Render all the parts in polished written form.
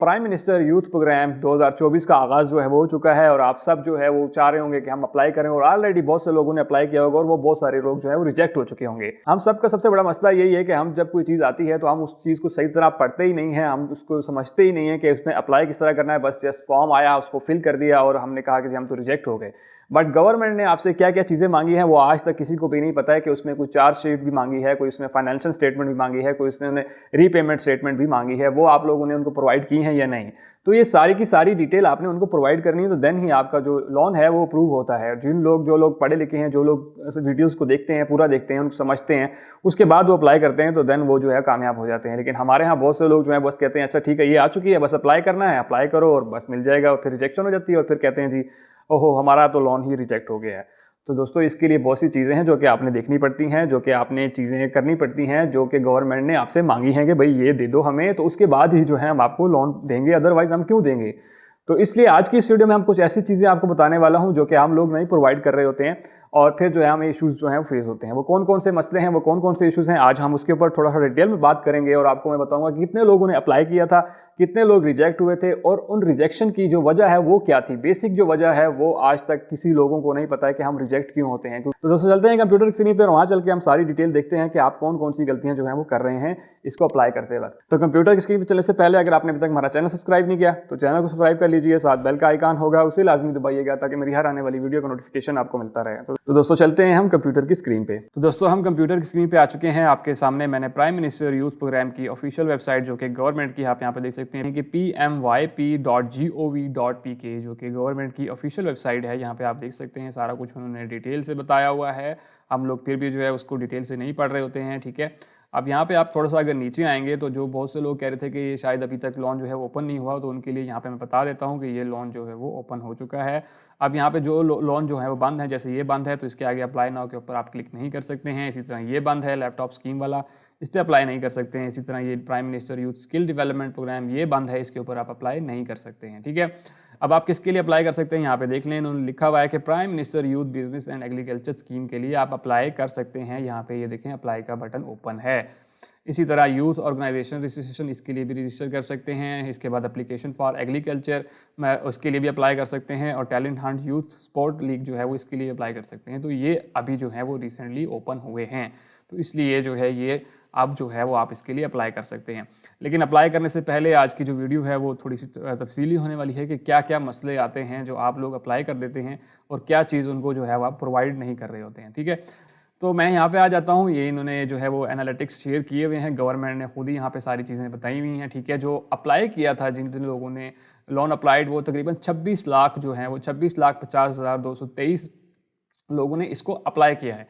Prime minister youth programme 2024 का आगाज़ जो है वो हो चुका है और आप सब जो है वो चाह रहे होंगे कि हम अप्लाई करें और ऑलरेडी बहुत से लोगों ने अप्लाई किया होगा और वो बहुत सारे लोग जो है वो रिजेक्ट हो चुके होंगे। हम सबका सबसे बड़ा मसला यही है कि हम जब कोई चीज़ आती है तो हम उस चीज़ को सही तरह पढ़ते ही नहीं है, हम उसको समझते ही नहीं है कि उसमें अप्लाई किस तरह करना है। बस जस्ट फॉर्म आया, उसको फिल कर दिया और हमने कहा कि हम तो रिजेक्ट हो गए। बट गवर्नमेंट ने आपसे क्या क्या चीज़ें मांगी हैं वो आज तक किसी को भी नहीं पता है कि उसमें कोई चार्जशीट भी मांगी है, कोई उसमें फाइनेंशियल स्टेटमेंट भी मांगी है, कोई उसने रीपेमेंट स्टेटमेंट भी मांगी है, वो आप लोगों ने उनको प्रोवाइड की हैं या नहीं। तो ये सारी की सारी डिटेल आपने उनको प्रोवाइड करनी है, तो देन ही आपका जो लोन है वो अप्रूव होता है। जो लोग पढ़े लिखे हैं, जो लोग वीडियोस को देखते हैं, पूरा देखते हैं, उनको समझते हैं, उसके बाद वो अप्लाई करते हैं, तो देन वो जो है कामयाब हो जाते हैं। लेकिन हमारे यहाँ बहुत से लोग जो है बस कहते हैं अच्छा ठीक है ये आ चुकी है, बस अप्लाई करना है, अप्लाई करो और बस मिल जाएगा, और फिर रिजेक्शन हो जाती है और फिर कहते हैं जी ओहो हमारा तो लोन ही रिजेक्ट हो गया है। तो दोस्तों इसके लिए बहुत सी चीज़ें हैं जो कि आपने देखनी पड़ती हैं, जो कि आपने चीज़ें करनी पड़ती हैं, जो कि गवर्नमेंट ने आपसे मांगी हैं कि भाई ये दे दो हमें, तो उसके बाद ही जो है हम आपको लोन देंगे, अदरवाइज हम क्यों देंगे। तो इसलिए आज की इस वीडियो में हम कुछ ऐसी चीज़ें आपको बताने वाला हूं जो कि हम लोग नहीं प्रोवाइड कर रहे होते हैं और फिर जो है हमें इश्यूज़ जो हैं फेस होते हैं। वो कौन कौन से मसले हैं, वो कौन कौन से इश्यूज़ हैं, आज हम उसके ऊपर थोड़ा सा डिटेल में बात करेंगे और आपको मैं बताऊंगा कि कितने लोगों ने अप्लाई किया था, कितने लोग रिजेक्ट हुए थे और उन रिजेक्शन की जो वजह है वो क्या थी। बेसिक जो वजह है वो आज तक किसी लोगों को नहीं पता है कि हम रिजेक्ट क्यों होते हैं। तो दोस्तों चलते हैं कंप्यूटर की स्क्रीन पर, वहाँ चल के हम सारी डिटेल देखते हैं कि आप कौन कौन सी गलतियां जो है वो कर रहे हैं इसको अप्लाई करते वक्त। तो कंप्यूटर की स्क्रीन पर चलने से पहले अगर आपने अभी तक हमारा चैनल सब्सक्राइब नहीं किया तो चैनल को सब्सक्राइब कर लीजिए, साथ बेल का आइकन होगा उसे लाजमी दबाइएगा ताकि मेरी हर आने वाली वीडियो का नोटिफिकेशन आपको मिलता रहे। तो दोस्तों चलते हैं हम कंप्यूटर की स्क्रीन पे। तो दोस्तों हम कंप्यूटर की स्क्रीन पे आ चुके हैं। आपके सामने मैंने प्राइम मिनिस्टर यूथ प्रोग्राम की ऑफिशियल वेबसाइट जो कि गवर्नमेंट की, आप यहाँ पे देख सकते हैं कि pmyp.gov.pk जो कि गवर्नमेंट की ऑफिशियल वेबसाइट है। यहाँ पे आप देख सकते हैं सारा कुछ उन्होंने डिटेल से बताया हुआ है। हम लोग फिर भी जो है उसको डिटेल से नहीं पढ़ रहे होते हैं, ठीक है। अब यहाँ पे आप थोड़ा सा अगर नीचे आएंगे तो जो बहुत से लोग कह रहे थे कि ये शायद अभी तक लोन जो है वो ओपन नहीं हुआ, तो उनके लिए यहाँ पे मैं बता देता हूँ कि ये लोन जो है वो ओपन हो चुका है। अब यहाँ पे जो लोन जो है वो बंद है, जैसे ये बंद है तो इसके आगे अप्लाई नाउ के ऊपर आप क्लिक नहीं कर सकते हैं। इसी तरह ये बंद है लैपटॉप स्कीम वाला, इस पर अप्लाई नहीं कर सकते हैं। इसी तरह ये prime minister youth skill development programme ये बंद है, इसके ऊपर आप अप्लाई नहीं कर सकते हैं, ठीक है। अब आप किसके लिए अप्लाई कर सकते हैं यहाँ पे देख लें, इन्होंने लिखा हुआ है कि prime minister youth business and agriculture scheme के लिए आप अप्लाई कर सकते हैं। यहाँ पे ये देखें अप्लाई का बटन ओपन है। इसी तरह यूथ ऑर्गेनाइजेशन रजिस्ट्रेशन इसके लिए भी रजिस्टर कर सकते हैं। इसके बाद एप्लीकेशन फॉर एग्रीकल्चर उसके लिए भी अप्लाई कर सकते हैं और talent Hunt youth sport league जो है वो इसके लिए अप्लाई कर सकते हैं। तो ये अभी जो है वो रिसेंटली ओपन हुए हैं, तो इसलिए जो है ये अब जो है वो आप इसके लिए अप्लाई कर सकते हैं। लेकिन अप्लाई करने से पहले आज की जो वीडियो है वो थोड़ी सी तफसीली होने वाली है कि क्या क्या मसले आते हैं जो आप लोग अप्लाई कर देते हैं और क्या चीज़ उनको जो है वो आप प्रोवाइड नहीं कर रहे होते हैं, ठीक है। तो मैं यहाँ पे आ जाता हूँ। ये इन्होंने जो है वो एनालिटिक्स शेयर किए हुए हैं, गवर्नमेंट ने खुद ही यहाँ पे सारी चीज़ें बताई हुई हैं, ठीक है। जो अप्लाई किया था, जिन जिन लोगों ने लोन अप्लाइड, वो तकरीबन 26 लाख जो हैं वो 26,50,223 लोगों ने इसको अप्लाई किया है।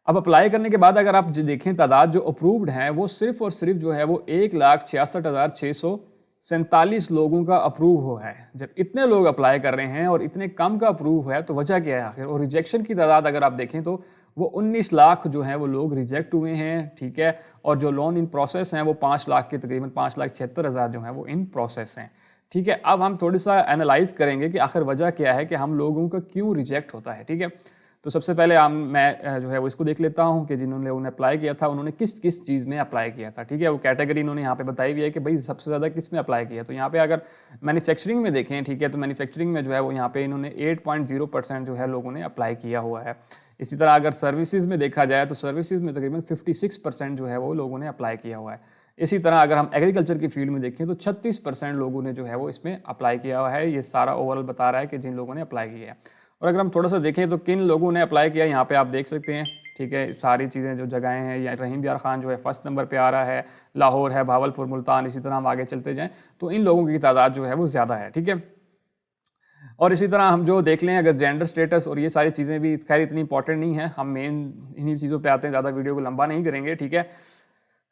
अब अप्लाई करने के बाद अगर आप देखें तादाद जो अप्रूव्ड हैं वो सिर्फ और सिर्फ जो है वो 1,66,647 लोगों का अप्रूव हुआ है। जब इतने लोग अप्लाई कर रहे हैं और इतने कम का अप्रूव है तो वजह क्या है आखिर। और रिजेक्शन की तादाद अगर आप देखें तो वो 19 लाख जो हैं वो लोग रिजेक्ट हुए हैं, ठीक है। और जो लोन इन प्रोसेस हैं वो 5 लाख के तकरीबन 5,76,000 जो हैं वो इन प्रोसेस हैं, ठीक है। अब हम थोड़ी सा एनालाइज करेंगे कि आखिर वजह क्या है कि हम लोगों का क्यों रिजेक्ट होता है, ठीक है। तो सबसे पहले मैं जो है वो इसको देख लेता हूँ कि जिन्होंने लोगों ने अप्लाई किया था उन्होंने किस किस चीज़ में अप्लाई किया था, ठीक है। वो कैटेगरी इन्होंने यहाँ पे बताई हुई है कि भाई सबसे ज़्यादा किस में अप्लाई किया। तो यहाँ पे अगर मैन्युफैक्चरिंग में देखें, ठीक है, तो मैन्युफैक्चरिंग में जो है वो यहाँ पे इन्होंने 8.0% जो है लोगों ने अप्लाई किया हुआ है। इसी तरह अगर सर्विसेज में देखा जाए तो सर्विसेज में तकरीबन 56% जो है वो लोगों ने अप्लाई किया हुआ है। इसी तरह अगर हम एग्रीकल्चर की फील्ड में देखें तो 36% लोगों ने जो है वो इसमें अप्लाई किया हुआ है। ये सारा ओवरऑल बता रहा है कि जिन लोगों ने अप्लाई किया है। और अगर हम थोड़ा सा देखें तो किन लोगों ने अप्लाई किया, यहाँ पे आप देख सकते हैं, ठीक है। सारी चीज़ें जो जगहें हैं, या रहीम यार खान जो है फर्स्ट नंबर पे आ रहा है, लाहौर है, भावलपुर, मुल्तान, इसी तरह हम आगे चलते जाएँ तो इन लोगों की तादाद जो है वो ज़्यादा है, ठीक है। और इसी तरह हम जो देख लें अगर जेंडर स्टेटस और ये सारी चीज़ें भी खैर इतनी इंपॉर्टेंट नहीं है, हम मेन इन्हीं चीज़ों पे आते हैं, ज़्यादा वीडियो को लंबा नहीं करेंगे, ठीक है।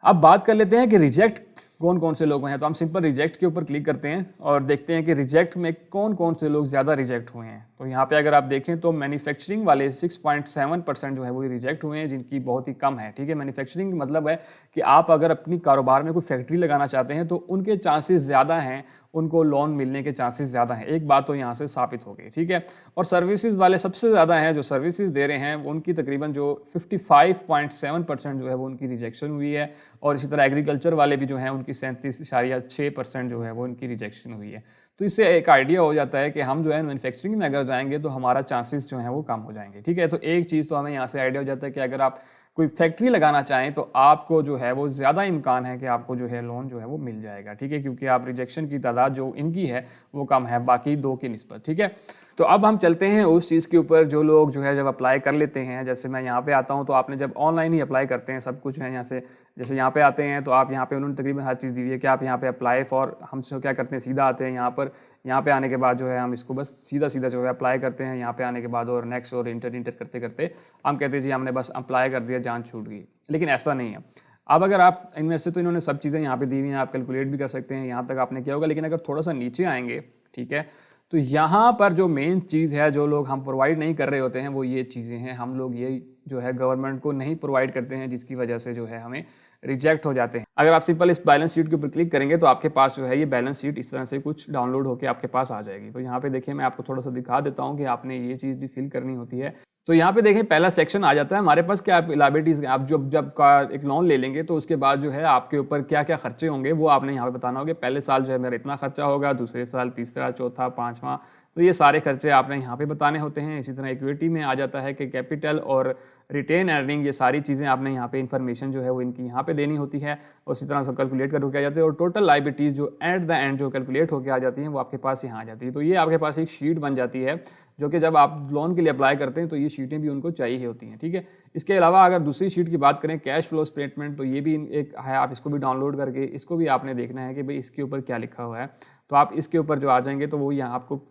अब बात कर लेते हैं कि रिजेक्ट कौन कौन से लोग हैं। तो हम सिंपल रिजेक्ट के ऊपर क्लिक करते हैं और देखते हैं कि रिजेक्ट में कौन कौन से लोग ज़्यादा रिजेक्ट हुए हैं। तो यहाँ पे अगर आप देखें तो मैन्युफैक्चरिंग वाले 6.7% जो है वो रिजेक्ट हुए हैं, जिनकी बहुत ही कम है, ठीक है। मैन्युफैक्चरिंग मतलब है कि आप अगर अपनी कारोबार में कोई फैक्ट्री लगाना चाहते हैं तो उनके चांसेस ज़्यादा हैं, उनको लोन मिलने के चांसेस ज़्यादा हैं। एक बात तो यहाँ से साबित हो गई, ठीक है। और सर्विसेज वाले सबसे ज़्यादा हैं, जो सर्विसेज दे रहे हैं उनकी तकरीबन जो 55.7% जो है वो उनकी रिजेक्शन हुई है। और इसी तरह एग्रीकल्चर वाले भी जो हैं उनकी 37.6% जो है वो उनकी रिजेक्शन हुई है। तो इससे एक आइडिया हो जाता है कि हम जो है मैन्युफैक्चरिंग में अगर जाएंगे तो हमारा चांसेस जो हैं वो कम हो जाएंगे। ठीक है, तो एक चीज़ तो हमें यहाँ से आइडिया हो जाता है कि अगर आप कोई फैक्ट्री लगाना चाहें तो आपको जो है वो ज़्यादा इम्कान है कि आपको जो है लोन जो है वो मिल जाएगा। ठीक है, क्योंकि आप रिजेक्शन की तादाद जो इनकी है वो कम है बाकी दो की निस्बत। ठीक है, तो अब हम चलते हैं उस चीज़ के ऊपर जो लोग जो है जब अप्लाई कर लेते हैं। जैसे मैं यहाँ पे आता हूँ तो आपने जब ऑनलाइन ही अप्लाई करते हैं सब कुछ है यहाँ से, जैसे यहाँ पे आते हैं तो आप यहाँ पे उन्होंने तकरीबन हर चीज़ दी हुई है कि आप यहाँ पे अप्लाई फॉर, हम क्या करते हैं सीधा आते हैं यहाँ पर, यहाँ पे आने के बाद जो है हम इसको बस सीधा सीधा जो है अप्लाई करते हैं। यहाँ पे आने के बाद और नेक्स्ट और इंटर करते करते हम कहते हैं जी हमने बस अप्लाई कर दिया, जान छूट गई। लेकिन ऐसा नहीं है। अब अगर आप इनमें से तो इन्होंने सब चीज़ें यहाँ पे दी हुई हैं, आप कैलकुलेट भी कर सकते हैं, यहाँ तक आपने किया होगा। लेकिन अगर थोड़ा सा नीचे आएंगे, ठीक है, तो यहाँ पर जो मेन चीज़ है जो लोग हम प्रोवाइड नहीं कर रहे होते हैं वो ये चीज़ें हैं। हम लोग ये जो है गवर्नमेंट को नहीं प्रोवाइड करते हैं, जिसकी वजह से जो है हमें रिजेक्ट हो जाते हैं। अगर आप सिंपल इस बैलेंस शीट के ऊपर क्लिक करेंगे तो आपके पास जो है ये बैलेंस शीट इस तरह से कुछ डाउनलोड होकर आपके पास आ जाएगी। तो यहाँ पे देखिए मैं आपको थोड़ा सा दिखा देता हूँ कि आपने ये चीज़ भी फिल करनी होती है। तो यहाँ पे देखें पहला सेक्शन आ जाता है हमारे पास कि आप लायबिलिटीज़, आप जब का एक लोन ले लेंगे तो उसके बाद जो है आपके ऊपर क्या क्या खर्चे होंगे वो आपने यहाँ पे बताना होगा। पहले साल जो है मेरा इतना खर्चा होगा, दूसरे साल, तीसरा, चौथा, पाँचवा, तो ये सारे खर्चे आपने यहाँ पे बताने होते हैं। इसी तरह इक्विटी में आ जाता है कि कैपिटल और रिटेन अर्निंग, ये सारी चीज़ें आपने यहाँ पे इन्फॉर्मेशन जो है वो इनकी यहाँ पे देनी होती है और इसी तरह से कैलकुलेट कर होकर आ जाते हैं। और टोटल लायबिलिटीज़ जो एट द एंड जो कैलकुलेट होकर आ जाती हैं वो आपके पास यहाँ आ जाती है। तो ये आपके पास एक शीट बन जाती है जो कि जब आप लोन के लिए अप्लाई करते हैं तो ये शीटें भी उनको चाहिए होती हैं। ठीक है, इसके अलावा अगर दूसरी शीट की बात करें कैश फ्लो स्टेटमेंट, तो ये भी एक है, आप इसको भी डाउनलोड करके इसको भी आपने देखना है कि भाई इसके ऊपर क्या लिखा हुआ है। तो आप इसके ऊपर जो आ जाएंगे तो वो यहाँ आपको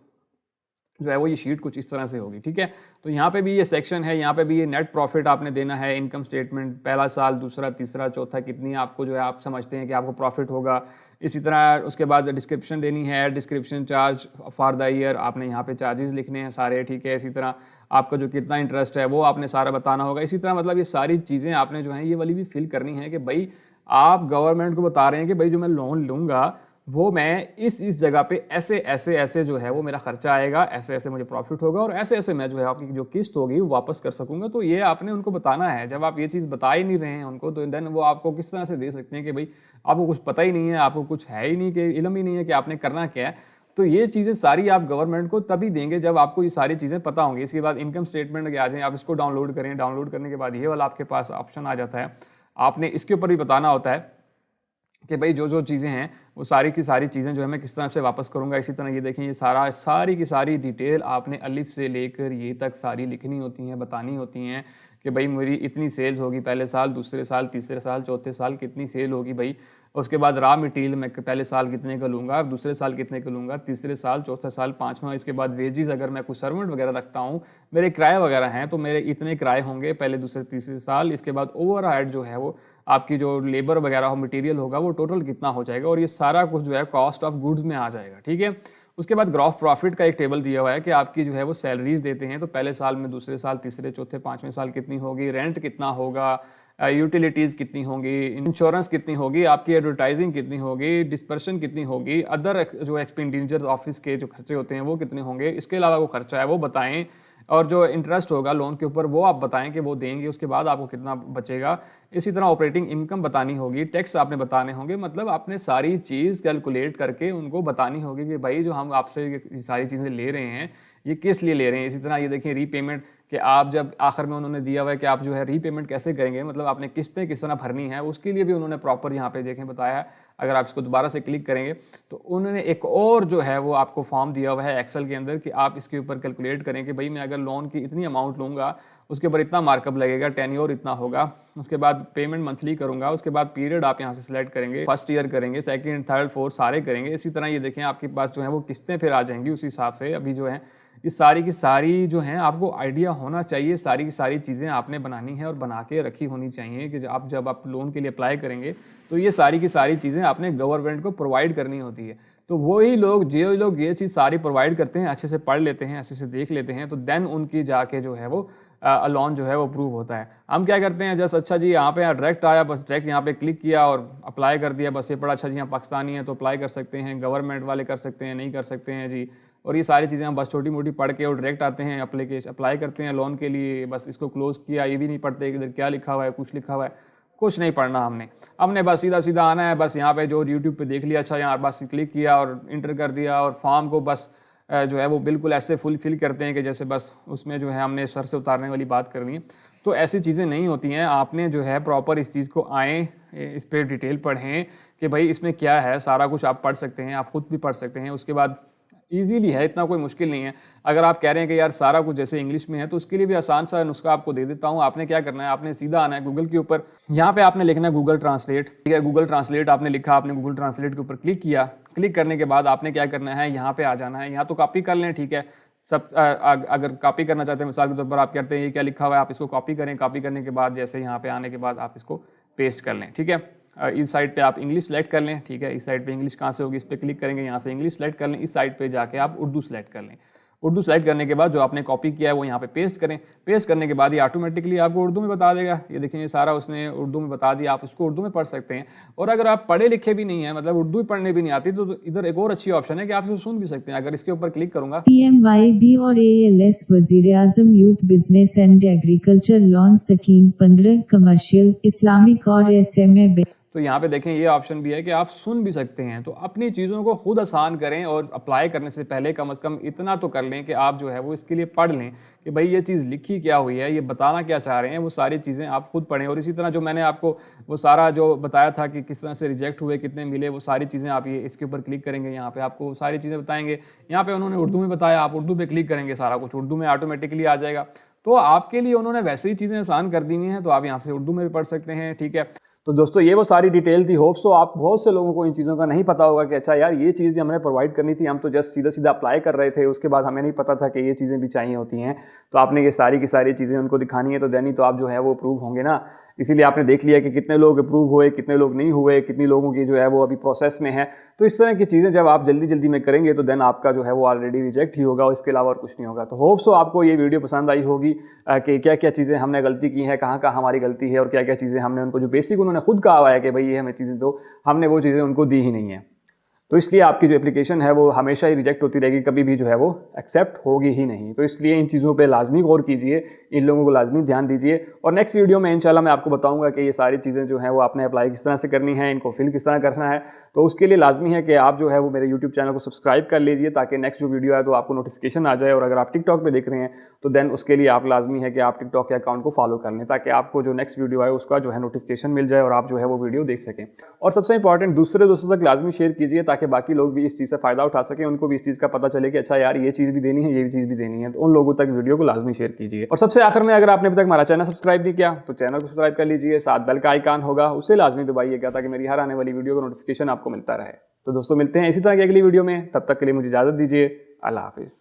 जो है वो ये शीट कुछ इस तरह से होगी। ठीक है, तो यहाँ पे भी ये सेक्शन है, यहाँ पे भी ये नेट प्रॉफिट आपने देना है, इनकम स्टेटमेंट पहला साल, दूसरा, तीसरा, चौथा कितनी आपको जो है आप समझते हैं कि आपको प्रॉफिट होगा। इसी तरह उसके बाद डिस्क्रिप्शन देनी है, description charge for the year, आपने यहाँ पे चार्जेस लिखने हैं सारे। ठीक है, इसी तरह आपका जो कितना इंटरेस्ट है वो आपने सारा बताना होगा। इसी तरह मतलब ये सारी चीज़ें आपने जो है ये वाली भी फिल करनी है कि भाई आप गवर्नमेंट को बता रहे हैं कि भाई जो मैं लोन लूँगा वो मैं इस जगह पे ऐसे ऐसे ऐसे जो है वो मेरा खर्चा आएगा, ऐसे ऐसे मुझे प्रॉफिट होगा और ऐसे ऐसे मैं जो है आपकी जो किस्त होगी वो वापस कर सकूंगा। तो ये आपने उनको बताना है। जब आप ये चीज़ बता ही नहीं रहे हैं उनको तो देन वो आपको किस तरह से दे सकते हैं कि भाई आपको कुछ पता ही नहीं है, आपको कुछ है ही नहीं, कि इल्म ही नहीं है कि आपने करना क्या है। तो ये चीज़ें सारी आप गवर्नमेंट को तभी देंगे जब आपको ये सारी चीज़ें पता होंगी। इसके बाद इनकम स्टेटमेंट के आ जाएँ, आप इसको डाउनलोड करें, डाउनलोड करने के बाद ये वाला आपके पास ऑप्शन आ जाता है। आपने इसके ऊपर भी बताना होता है कि भाई जो जो चीज़ें हैं वो सारी की सारी चीज़ें जो है मैं किस तरह से वापस करूँगा। इसी तरह ये देखें ये सारी की सारी डिटेल आपने अलिफ से लेकर ये तक सारी लिखनी होती हैं, बतानी होती हैं कि भाई मेरी इतनी सेल्स होगी पहले साल, दूसरे साल, तीसरे साल, चौथे साल कितनी सेल होगी भाई। उसके बाद रॉ मटेरियल मैं पहले साल कितने का लूँगा, दूसरे साल कितने का लूँगा, तीसरे साल, चौथा साल, पाँचवा। इसके बाद वेजेस, अगर मैं कुछ सर्वेंट वगैरह रखता हूँ, मेरे किराए वगैरह हैं तो मेरे इतने किराए होंगे पहले, दूसरे, तीसरे साल। इसके बाद ओवरहेड जो है वो आपकी जो लेबर वगैरह हो, मटेरियल होगा वो टोटल कितना हो जाएगा और ये सारा कुछ जो है कॉस्ट ऑफ गुड्स में आ जाएगा। ठीक है, उसके बाद ग्रॉस प्रॉफिट का एक टेबल दिया हुआ है कि आपकी जो है वो सैलरीज देते हैं तो पहले साल में, दूसरे साल, तीसरे, चौथे, पाँचवें साल कितनी होगी, रेंट कितना होगा, यूटिलिटीज़ कितनी होगी, इंश्योरेंस कितनी होगी, आपकी एडवर्टाइजिंग कितनी होगी, डिस्पर्शन कितनी होगी, अदर जो एक्सपेंडिचर ऑफिस के जो खर्चे होते हैं वो कितने होंगे, इसके अलावा वो खर्चा है वो बताएं, और जो इंटरेस्ट होगा लोन के ऊपर वो आप बताएं कि वो देंगे, उसके बाद आपको कितना बचेगा। इसी तरह ऑपरेटिंग इनकम बतानी होगी, टैक्स आपने बताने होंगे। मतलब आपने सारी चीज़ कैलकुलेट करके उनको बतानी होगी कि भाई जो हम आपसे ये सारी चीज़ें ले रहे हैं ये किस लिए ले रहे हैं। इसी तरह ये देखिए रीपेमेंट, कि आप जब आखिर में उन्होंने दिया हुआ है कि आप जो है रीपेमेंट कैसे करेंगे, मतलब आपने किस्तें किस तरह भरनी है, उसके लिए भी उन्होंने प्रॉपर यहाँ पे देखें बताया है। अगर आप इसको दोबारा से क्लिक करेंगे तो उन्होंने एक और जो है वो आपको फॉर्म दिया हुआ है एक्सेल के अंदर कि आप इसके ऊपर कैलकुलेट करें कि भाई मैं अगर लोन की इतनी अमाउंट लूँगा उसके ऊपर इतना मार्कअप लगेगा, टेन्योर इतना होगा, उसके बाद पेमेंट मंथली करूँगा, उसके बाद पीरियड आप यहाँ से सिलेक्ट करेंगे, फर्स्ट ईयर करेंगे, सेकंड, थर्ड, फोर्थ सारे करेंगे। इसी तरह ये देखें आपके पास जो है वो किस्तें फिर आ जाएंगी उस हिसाब से। अभी जो है इस सारी की सारी जो हैं आपको आइडिया होना चाहिए, सारी की सारी चीज़ें आपने बनानी है और बना के रखी होनी चाहिए कि जब आप लोन के लिए अप्लाई करेंगे तो ये सारी की सारी चीज़ें आपने गवर्नमेंट को प्रोवाइड करनी होती है। तो वही लोग जो लोग ये चीज़ सारी प्रोवाइड करते हैं, अच्छे से पढ़ लेते हैं, अच्छे से देख लेते हैं, तो देन उनकी जाके जो है वो लोन जो है वो अप्रूव होता है। हम क्या करते हैं, जस्ट अच्छा जी यहाँ पे डायरेक्ट आया, बस डायरेक्ट यहाँ पे क्लिक किया और अप्लाई कर दिया, बस ये पड़ा अच्छा जी यहाँ पाकिस्तानी है तो अप्लाई कर सकते हैं, गवर्नमेंट वाले कर सकते हैं, नहीं कर सकते हैं जी। और ये सारी चीज़ें हम बस छोटी मोटी पढ़ के और डायरेक्ट आते हैं, अप्लाई करते हैं लोन के लिए, बस इसको क्लोज़ किया, ये भी नहीं पढ़ते इधर क्या लिखा हुआ है, कुछ लिखा हुआ है। कुछ नहीं पढ़ना हमने बस सीधा सीधा आना है, बस यहाँ पे जो यूट्यूब पे देख लिया, अच्छा यहाँ बस क्लिक किया और इंटर कर दिया, और फॉर्म को बस जो है वो बिल्कुल ऐसे फिल करते हैं कि जैसे बस उसमें जो है हमने सर से उतारने वाली बात करनी है। तो ऐसी चीज़ें नहीं होती हैं। आपने जो है प्रॉपर इस चीज़ को आएँ, इस पर डिटेल पढ़ें कि भाई इसमें क्या है, सारा कुछ आप पढ़ सकते हैं, आप खुद भी पढ़ सकते हैं। उसके बाद ईजीली है, इतना कोई मुश्किल नहीं है। अगर आप कह रहे हैं कि यार सारा कुछ जैसे इंग्लिश में है, तो उसके लिए भी आसान सा नुस्खा आपको दे देता हूँ। आपने क्या करना है, आपने सीधा आना है गूगल के ऊपर, यहाँ पे आपने लिखना है गूगल ट्रांसलेट, ठीक है। गूगल ट्रांसलेट आपने लिखा, आपने गूगल ट्रांसलेट के ऊपर क्लिक किया। क्लिक करने के बाद आपने क्या करना है, यहाँ पे आ जाना है। यहाँ तो कॉपी कर लें, ठीक है। सब अगर कॉपी करना चाहते हैं, मिसाल के तौर पर आप कहते हैं ये क्या लिखा हुआ है, आप इसको कॉपी करें। कॉपी करने के बाद जैसे यहाँ पे आने के बाद आप इसको पेस्ट कर लें, ठीक है। इस साइड पे आप इंग्लिश सेलेक्ट कर लें, ठीक है। इस साइड पे इंग्लिश कहाँ से होगी, इस पर क्लिक करेंगे, यहाँ से इंग्लिश सेलेक्ट कर लें। इस साइड पे जाके आप उर्दू सेलेक्ट कर लें। उर्दू सेलेक्ट करने के बाद जो आपने कॉपी किया है वो यहाँ पे पेस्ट करें। पेस्ट करने के बाद ये ऑटोमेटिकली आपको उर्दू में बता देगा। ये देखिए, ये सारा उसने उर्दू में बता दिया, आप उसको उर्दू में पढ़ सकते हैं। और अगर आप पढ़े लिखे भी नहीं है, मतलब उर्दू पढ़ने भी नहीं आती, तो इधर एक और अच्छी ऑप्शन है कि आप इसको सुन भी सकते हैं। अगर इसके ऊपर क्लिक करूंगा, PMYB और ALS वज़ीर-ए-आज़म youth business and agriculture loan scheme 15 commercial Islamic और SME। तो यहाँ पे देखें ये ऑप्शन भी है कि आप सुन भी सकते हैं। तो अपनी चीज़ों को खुद आसान करें, और अप्लाई करने से पहले कम से कम इतना तो कर लें कि आप जो है वो इसके लिए पढ़ लें कि भाई ये चीज़ लिखी क्या हुई है, ये बताना क्या चाह रहे हैं, वो सारी चीज़ें आप खुद पढ़ें। और इसी तरह जो मैंने आपको वो सारा जो बताया था कि किस तरह से रिजेक्ट हुए, कितने मिले, वो सारी चीज़ें आप ये इसके ऊपर क्लिक करेंगे, यहाँ पे आपको सारी चीज़ें बताएंगे। यहाँ पे उन्होंने उर्दू में बताया, आप उर्दू पे क्लिक करेंगे, सारा कुछ उर्दू में ऑटोमेटिकली आ जाएगा। तो आपके लिए उन्होंने वैसे ही चीज़ें आसान कर दी हुई हैं, तो आप यहाँ से उर्दू में भी पढ़ सकते हैं, ठीक है। तो दोस्तों ये वो सारी डिटेल थी। होप सो आप बहुत से लोगों को इन चीज़ों का नहीं पता होगा कि अच्छा यार ये चीज़ भी हमने प्रोवाइड करनी थी, हम तो जस्ट सीधा सीधा अप्लाई कर रहे थे, उसके बाद हमें नहीं पता था कि ये चीज़ें भी चाहिए होती हैं। तो आपने ये सारी की सारी चीज़ें उनको दिखानी है, तो देन ही तो आप जो है वो अप्रूव होंगे ना। इसीलिए आपने देख लिया कि कितने लोग अप्रूव हुए, कितने लोग नहीं हुए, कितनी लोगों की जो है वो अभी प्रोसेस में है। तो इस तरह की चीज़ें जब आप जल्दी जल्दी में करेंगे तो देन आपका जो है वो ऑलरेडी रिजेक्ट ही होगा, और इसके अलावा और कुछ नहीं होगा। तो होप सो आपको ये वीडियो पसंद आई होगी कि क्या क्या चीज़ें हमने गलती की हैं, कहाँ कहाँ हमारी गलती है, और क्या क्या चीज़ें हमने उनको जो बेसिक उन्होंने खुद कहा हुआ है कि भाई ये हमें चीज़ें दो, हमने वो चीज़ें उनको दी ही नहीं है। तो इसलिए आपकी जो एप्लीकेशन है वो हमेशा ही रिजेक्ट होती रहेगी, कभी भी जो है वो एक्सेप्ट होगी ही नहीं। तो इसलिए इन चीज़ों पे लाजमी गौर कीजिए, इन लोगों को लाजमी ध्यान दीजिए। और नेक्स्ट वीडियो में इंशाल्लाह मैं आपको बताऊंगा कि ये सारी चीज़ें जो हैं वो आपने अप्लाई किस तरह से करनी है, इनको फिल किस तरह करना है। तो उसके लिए लाजमी है कि आप जो है वो मेरे यूट्यूब चैनल को सब्सक्राइब कर लीजिए, ताकि नेक्स्ट जो वीडियो है तो आपको नोटिफिकेशन आ जाए। और अगर आप टिकटॉक पर देख रहे हैं तो देन उसके लिए आप लाजमी है कि आप टिकटॉक के अकाउंट को फॉलो कर लें, ताकि आपको जो नेक्स्ट वीडियो है उसका जो है नोटिफिकेशन मिल जाए और आप जो है वो वीडियो देख सकें। और सबसे इंपॉर्टेंट, दूसरे दोस्तों तक लाजमी शेयर कीजिए, ताकि बाकी लोग भी इस चीज़ से फ़ायदा उठा सकें, उनको भी इस चीज़ का पता चले कि अच्छा यार ये चीज़ भी देनी है, ये चीज़ भी देनी है। तो उन लोगों तक वीडियो को लाजमी शेयर कीजिए। और सबसे आखिर में, अगर आपने अभी तक हमारा चैनल सब्सक्राइब नहीं किया तो चैनल को सब्सक्राइब कर लीजिए, साथ बेल का आइकन होगा उसे लाजमी दबाइएगा, ताकि मेरी हर आने वाली वीडियो का नोटिफिकेशन आपको मिलता रहे। तो दोस्तों मिलते हैं इसी तरह की अगली वीडियो में, तब तक के लिए मुझे इजाज़त दीजिए। अल्लाह हाफिज़।